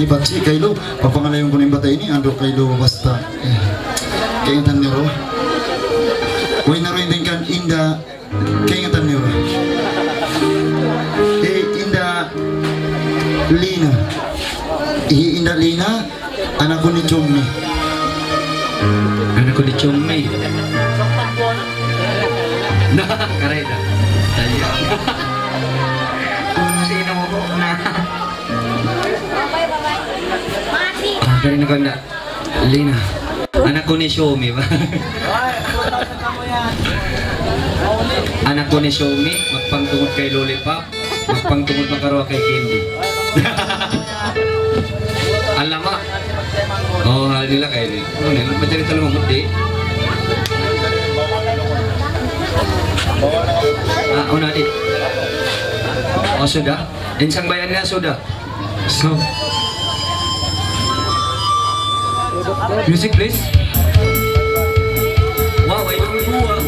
ni Pachi kailo papangalayon ko ng bata ini ando kailo basta kaingatan niyo ro way na rin din kan inda kaingatan niyo inda Lina inda Lina anak ko ni Chummi nah karay na sino mo po na kaya na ko na Lina anak ko ni Xiaomi ba anak ko ni Xiaomi magpangtungod kay Lollipop magpangtungod makaroa kay Candy alam mo oh hal nila kayo ano pwede talaga mamuti una di oh sudah insang bayan niya sudah so music please wow ay yung buwa